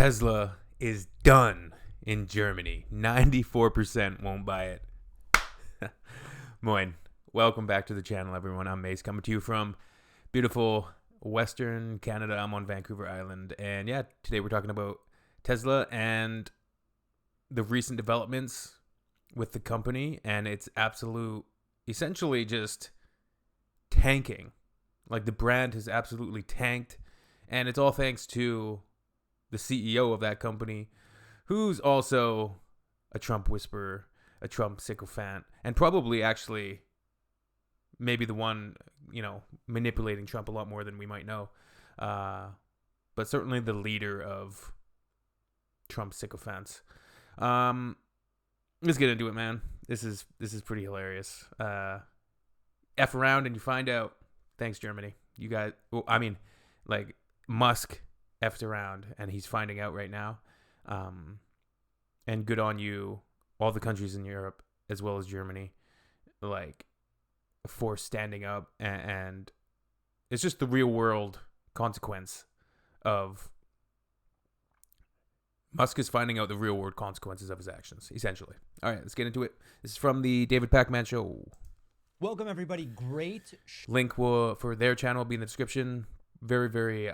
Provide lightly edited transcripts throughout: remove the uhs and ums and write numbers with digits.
Tesla is done in Germany. 94% won't buy it. Moin. Welcome back to the channel, everyone. I'm Mace, coming to you from beautiful Western Canada. I'm on Vancouver Island. And yeah, today we're talking about Tesla and the recent developments with the company. And it's essentially just tanking. Like, the brand has absolutely tanked. And it's all thanks to the CEO of that company, who's also a Trump whisperer, a Trump sycophant, and probably actually maybe the one, manipulating Trump a lot more than we might know. But certainly the leader of Trump sycophants. Let's get into it, man. This is pretty hilarious. F around and you find out. Thanks, Germany. You guys, Musk effed around and he's finding out right now. And good on you, all the countries in Europe as well as Germany, for standing up. And it's just the real world consequence of Musk is finding out the real world consequences of his actions, essentially. All right, let's get into it. This is from the David Pakman Show. Welcome, everybody. Great. Link for their channel will be in the description. Very, very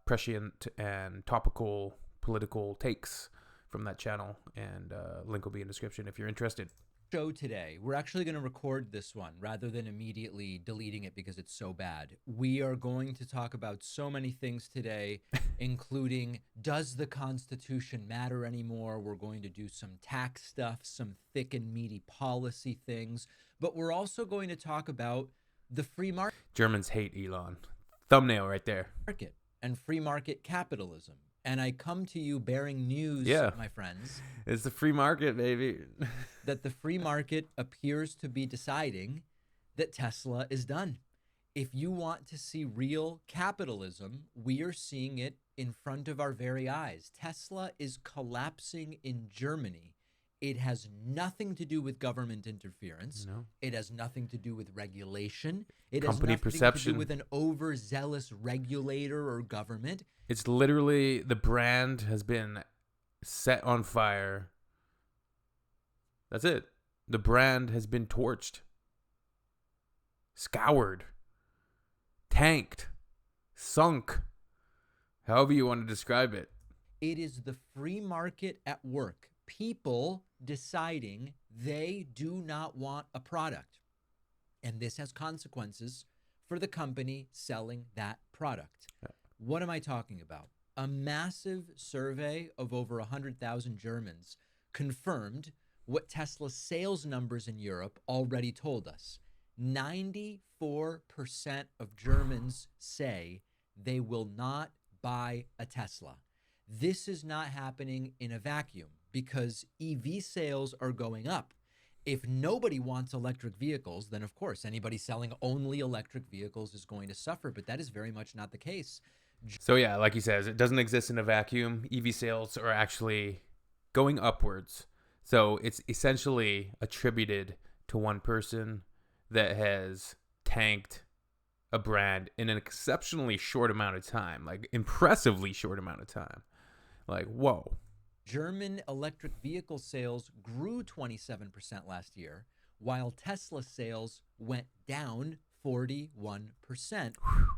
prescient and topical political takes from that channel. And link will be in the description if you're interested. Show today. We're actually going to record this one rather than immediately deleting it because it's so bad. We are going to talk about so many things today, including, does the Constitution matter anymore? We're going to do some tax stuff, some thick and meaty policy things, but we're also going to talk about the free market. Germans hate Elon. Thumbnail right there. Market and free market capitalism. And I come to you bearing news, my friends. It's the free market, baby. That the free market appears to be deciding that Tesla is done. If you want to see real capitalism, we are seeing it in front of our very eyes. Tesla is collapsing in Germany. It has nothing to do with government interference. No. It has nothing to do with regulation. It Company has nothing perception. to do with an overzealous regulator or government. It's literally the brand has been set on fire. That's it. The brand has been torched, scoured, tanked, sunk, however you want to describe it. It is the free market at work. People deciding they do not want a product. And this has consequences for the company selling that product. What am I talking about? A massive survey of over 100,000 Germans confirmed what Tesla's sales numbers in Europe already told us. 94% of Germans say they will not buy a Tesla. This is not happening in a vacuum because EV sales are going up. If nobody wants electric vehicles, then of course anybody selling only electric vehicles is going to suffer, but that is very much not the case. So yeah, like he says, it doesn't exist in a vacuum. EV sales are actually going upwards. So it's essentially attributed to one person that has tanked a brand in an exceptionally short amount of time, like impressively short amount of time. Like, whoa. German electric vehicle sales grew 27% last year, while Tesla sales went down 41%,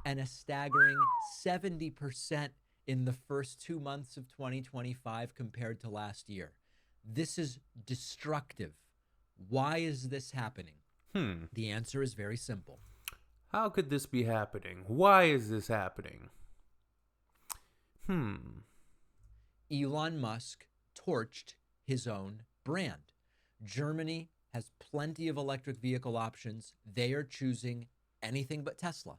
and a staggering 70% in the first 2 months of 2025 compared to last year. This is destructive. Why is this happening? The answer is very simple. How could this be happening? Why is this happening? Elon Musk torched his own brand. Germany has plenty of electric vehicle options. They are choosing anything but Tesla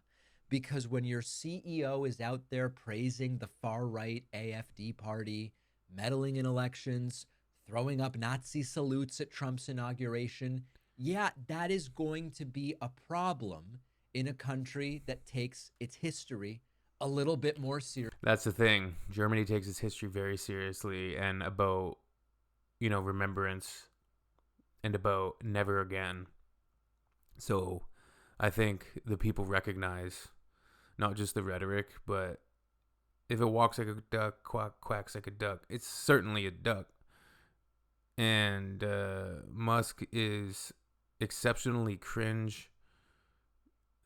because when your CEO is out there praising the far-right AfD party, meddling in elections, throwing up Nazi salutes at Trump's inauguration, that is going to be a problem in a country that takes its history a little bit more serious. That's the thing. Germany takes its history very seriously and about, remembrance and about never again. So I think the people recognize not just the rhetoric, but If it walks like a duck, quacks like a duck, it's certainly a duck. And Musk is exceptionally cringe.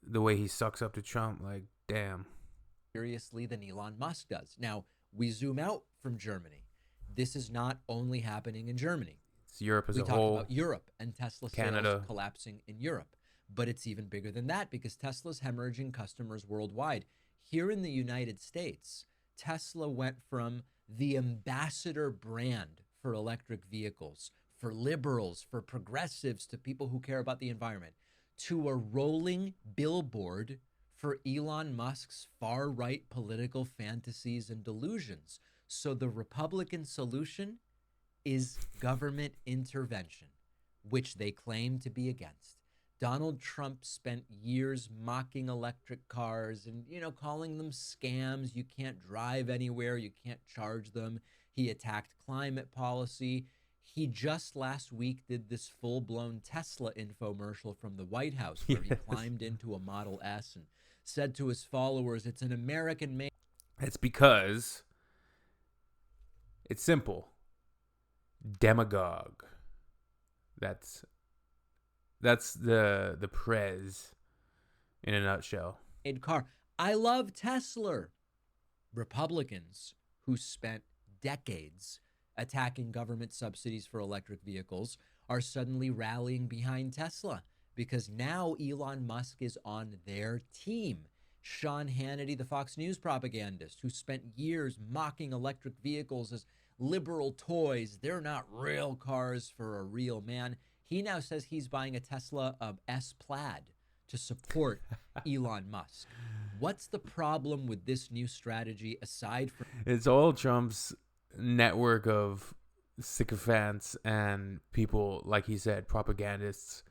The way he sucks up to Trump, like, damn. Seriously than Elon Musk does. Now, we zoom out from Germany. This is not only happening in Germany. It's Europe as We a talked whole. about Europe and Tesla sales Canada. collapsing in Europe. But it's even bigger than that because Tesla's hemorrhaging customers worldwide. Here in the United States, Tesla went from the ambassador brand for electric vehicles, for liberals, for progressives, to people who care about the environment, to a rolling billboard for Elon Musk's far-right political fantasies and delusions. So the Republican solution is government intervention, which they claim to be against. Donald Trump spent years mocking electric cars and, calling them scams. You can't drive anywhere. You can't charge them. He attacked climate policy. He just last week did this full-blown Tesla infomercial from the White House where he climbed into a Model S and said to his followers, it's an American made. It's because it's simple. Demagogue. That's the prez in a nutshell. Car. I love Tesla. Republicans who spent decades attacking government subsidies for electric vehicles are suddenly rallying behind Tesla because now Elon Musk is on their team. Sean Hannity, the Fox News propagandist who spent years mocking electric vehicles as liberal toys, they're not real cars for a real man. He now says he's buying a Tesla S Plaid to support Elon Musk. What's the problem with this new strategy aside from... It's all Trump's network of sycophants and people, like he said, propagandists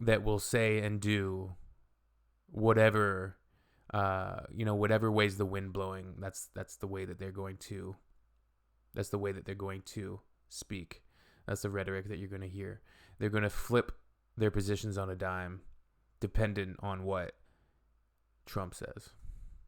that will say and do whatever, whatever way's the wind blowing. That's the way that they're going to. That's the way that they're going to speak. That's the rhetoric that you're going to hear. They're going to flip their positions on a dime, dependent on what Trump says.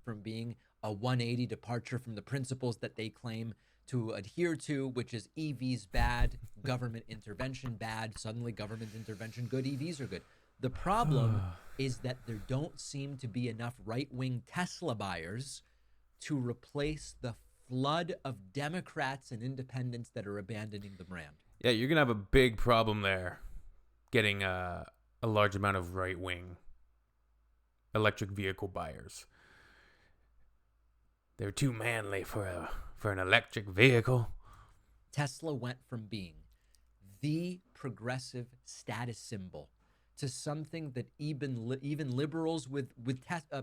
From being a 180 departure from the principles that they claim to adhere to, which is EVs bad, government intervention bad, suddenly government intervention good, EVs are good. The problem is that there don't seem to be enough right-wing Tesla buyers to replace the flood of Democrats and independents that are abandoning the brand. Yeah, you're going to have a big problem there getting a large amount of right-wing electric vehicle buyers. They're too manly for an electric vehicle. Tesla went from being the progressive status symbol to something that even liberals with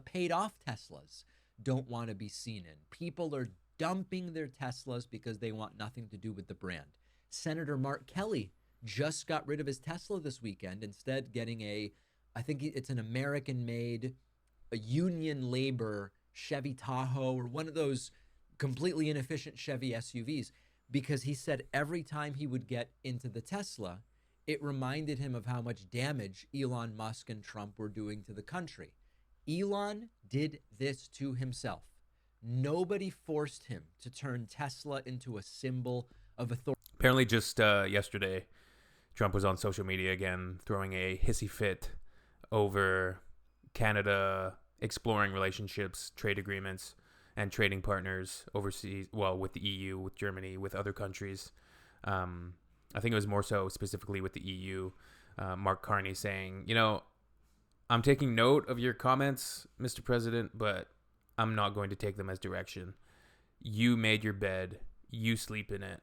paid off Teslas don't want to be seen in. People are dumping their Teslas because they want nothing to do with the brand. Senator Mark Kelly just got rid of his Tesla this weekend, instead getting I think it's an American-made, a union labor Chevy Tahoe or one of those completely inefficient Chevy SUVs, because he said every time he would get into the Tesla, it reminded him of how much damage Elon Musk and Trump were doing to the country. Elon did this to himself. Nobody forced him to turn Tesla into a symbol of authority. Apparently just yesterday, Trump was on social media again, throwing a hissy fit over Canada exploring relationships, trade agreements, and trading partners overseas, well, with the EU, with Germany, with other countries. I think it was more so specifically with the EU. Mark Carney saying, I'm taking note of your comments, Mr. President, but I'm not going to take them as direction. You made your bed. You sleep in it.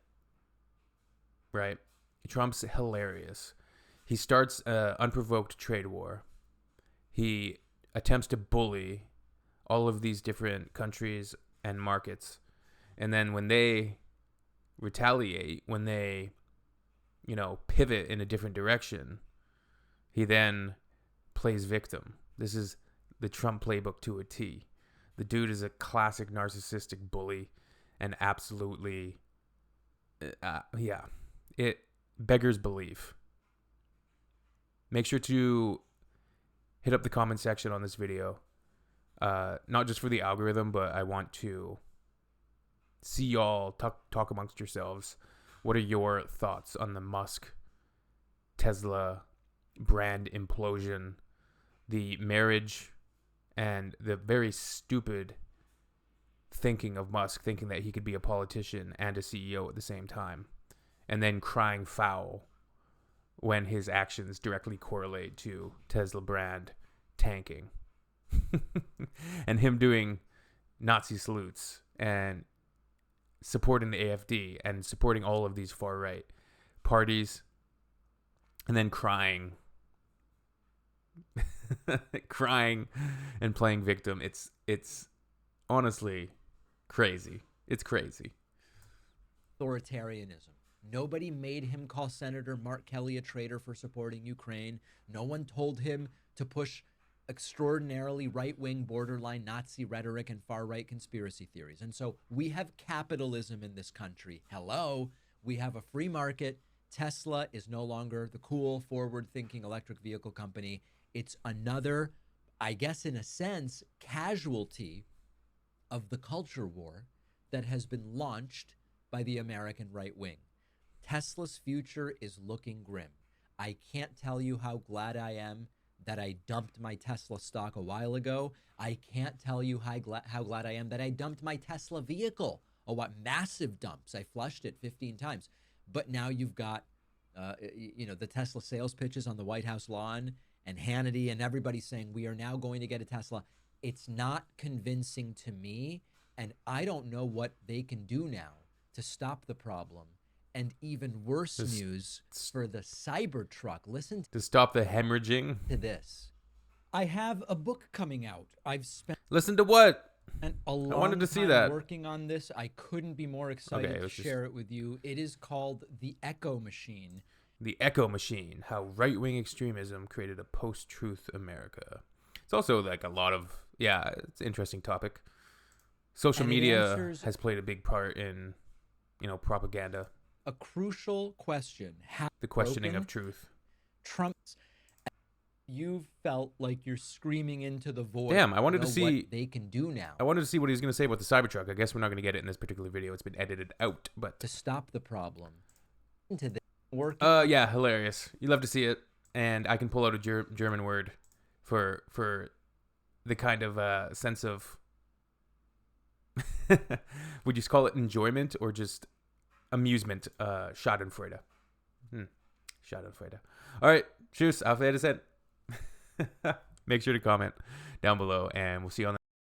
Right? Trump's hilarious. He starts an unprovoked trade war. He attempts to bully all of these different countries and markets. And then when they retaliate, when they, pivot in a different direction, he then plays victim. This is the Trump playbook to a T. The dude is a classic narcissistic bully and absolutely, it beggars belief. Make sure to hit up the comment section on this video. Not just for the algorithm, but I want to see y'all, talk amongst yourselves. What are your thoughts on the Musk Tesla brand implosion, the marriage, and the very stupid thinking of Musk, thinking that he could be a politician and a CEO at the same time, and then crying foul when his actions directly correlate to Tesla brand tanking, and him doing Nazi salutes and supporting the AfD and supporting all of these far right parties, and then crying crying and playing victim. It's honestly crazy. It's crazy. Authoritarianism. Nobody made him call Senator Mark Kelly a traitor for supporting Ukraine. No one told him to push extraordinarily right-wing, borderline Nazi rhetoric and far-right conspiracy theories. And so we have capitalism in this country. Hello. We have a free market. Tesla is no longer the cool, forward-thinking electric vehicle company. It's another, I guess in a sense, casualty of the culture war that has been launched by the American right wing. Tesla's future is looking grim. I can't tell you how glad I am that I dumped my Tesla stock a while ago. I can't tell you how glad I am that I dumped my Tesla vehicle. Oh, what massive dumps. I flushed it 15 times. But now you've got, the Tesla sales pitches on the White House lawn, and Hannity and everybody saying we are now going to get a Tesla. It's not convincing to me, and I don't know what they can do now to stop the problem. And even worse news for the Cybertruck. Listen to stop the hemorrhaging. To this. I have a book coming out. I've spent Listen to what? a long I wanted to time see that. working on this. I couldn't be more excited to share it with you. It is called The Echo Machine. The Echo Machine, how right-wing extremism created a post-truth America. It's also like a lot of, it's an interesting topic. Social media has played a big part in, propaganda. A crucial question. How the questioning of truth. Trump's. You felt like you're screaming into the void. Damn, I wanted to see what they can do now. I wanted to see what he was going to say about the Cybertruck. I guess we're not going to get it in this particular video. It's been edited out, but to stop the problem. Into the work. Yeah, hilarious. You love to see it, and I can pull out a German word for the kind of sense of. Would you call it enjoyment or just amusement? Schadenfreude. Schadenfreude. All right, tschüss. Auf Wiedersehen. Make sure to comment down below, and we'll see you on the